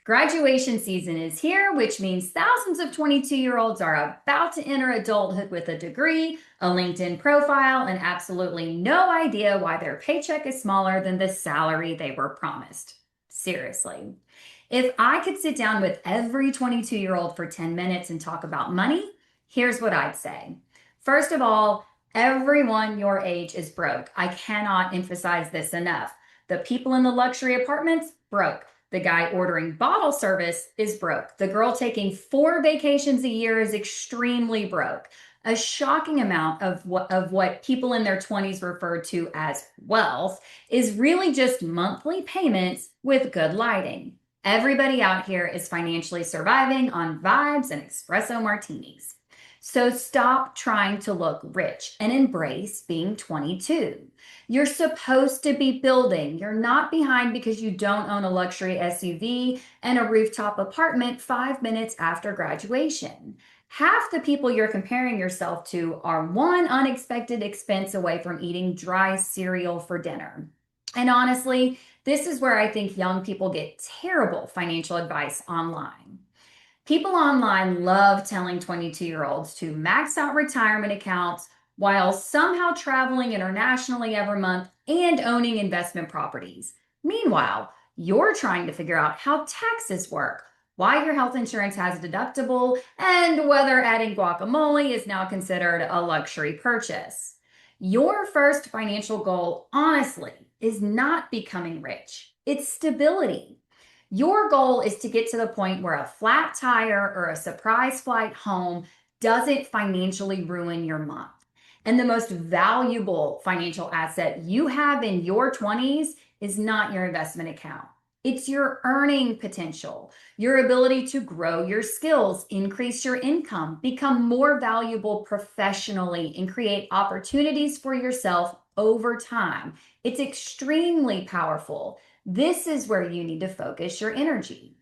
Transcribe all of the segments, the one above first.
Graduation season is here, which means thousands of 22-year-olds are about to enter adulthood with a degree, a LinkedIn profile, and absolutely no idea why their paycheck is smaller than the salary they were promised. Seriously. If I could sit down with every 22-year-old for 10 minutes and talk about money, here's what I'd say. First of all, everyone your age is broke. I cannot emphasize this enough. The people in the luxury apartments, broke. The guy ordering bottle service is broke. The girl taking 4 vacations a year is extremely broke. A shocking amount of what people in their 20s refer to as wealth is really just monthly payments with good lighting. Everybody out here is financially surviving on vibes and espresso martinis. So stop trying to look rich and embrace being 22. You're supposed to be building. You're not behind because you don't own a luxury SUV and a rooftop apartment 5 minutes after graduation. Half the people you're comparing yourself to are one unexpected expense away from eating dry cereal for dinner. And honestly, this is where I think young people get terrible financial advice online. People online love telling 22-year-olds to max out retirement accounts while somehow traveling internationally every month and owning investment properties. Meanwhile, you're trying to figure out how taxes work, why your health insurance has a deductible, and whether adding guacamole is now considered a luxury purchase. Your first financial goal, honestly, is not becoming rich. It's stability. Your goal is to get to the point where a flat tire or a surprise flight home doesn't financially ruin your month. And the most valuable financial asset you have in your 20s is not your investment account. It's your earning potential, your ability to grow your skills, increase your income, become more valuable professionally, and create opportunities for yourself over time. It's extremely powerful. This is where you need to focus your energy.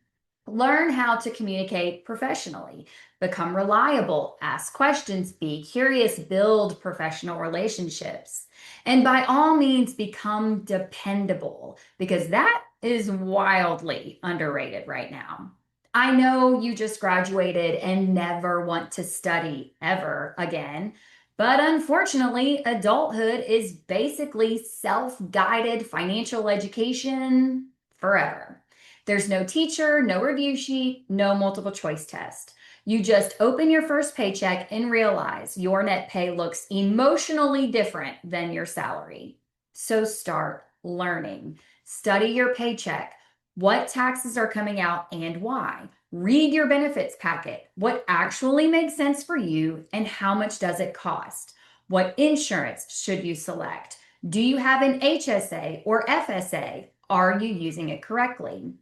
Learn how to communicate professionally, become reliable, ask questions, be curious, build professional relationships. And by all means, become dependable because that is wildly underrated right now. I know you just graduated and never want to study ever again. But unfortunately, adulthood is basically self-guided financial education forever. There's no teacher, no review sheet, no multiple choice test. You just open your first paycheck and realize your net pay looks emotionally different than your salary. So start learning. Study your paycheck. What taxes are coming out and why? Read your benefits packet. What actually makes sense for you and how much does it cost? What insurance should you select? Do you have an HSA or FSA? Are you using it correctly?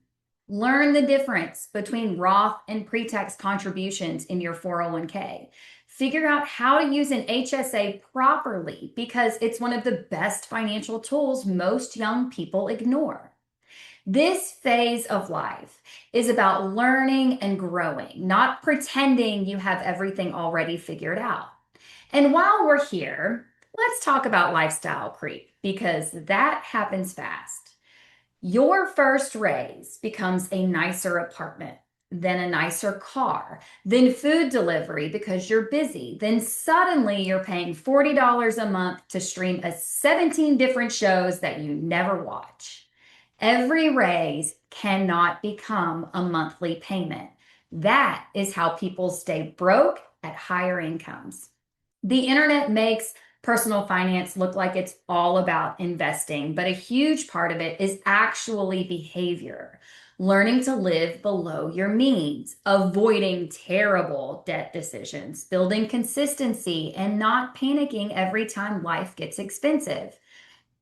Learn the difference between Roth and pre-tax contributions in your 401k. Figure out how to use an HSA properly because it's one of the best financial tools most young people ignore. This phase of life is about learning and growing, not pretending you have everything already figured out. And while we're here, let's talk about lifestyle creep because that happens fast. Your first raise becomes a nicer apartment, then a nicer car, then food delivery because you're busy. Then suddenly you're paying $40 a month to stream 17 different shows that you never watch. Every raise cannot become a monthly payment. That is how people stay broke at higher incomes. The internet makes personal finance look like it's all about investing, but a huge part of it is actually behavior. Learning to live below your means, avoiding terrible debt decisions, building consistency, and not panicking every time life gets expensive.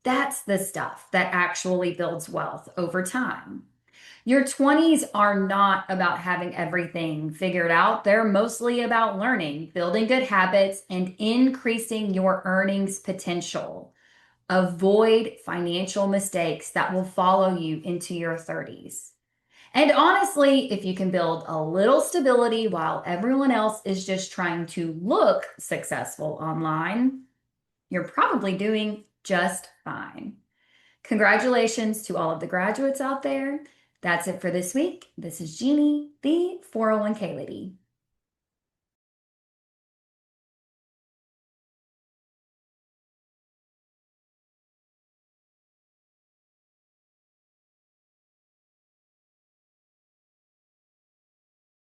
That's the stuff that actually builds wealth over time. Your 20s are not about having everything figured out. They're mostly about learning, building good habits, and increasing your earnings potential. Avoid financial mistakes that will follow you into your 30s. And honestly, if you can build a little stability while everyone else is just trying to look successful online, you're probably doing just fine. Congratulations to all of the graduates out there. That's it for this week. This is Jeannie, the 401k lady.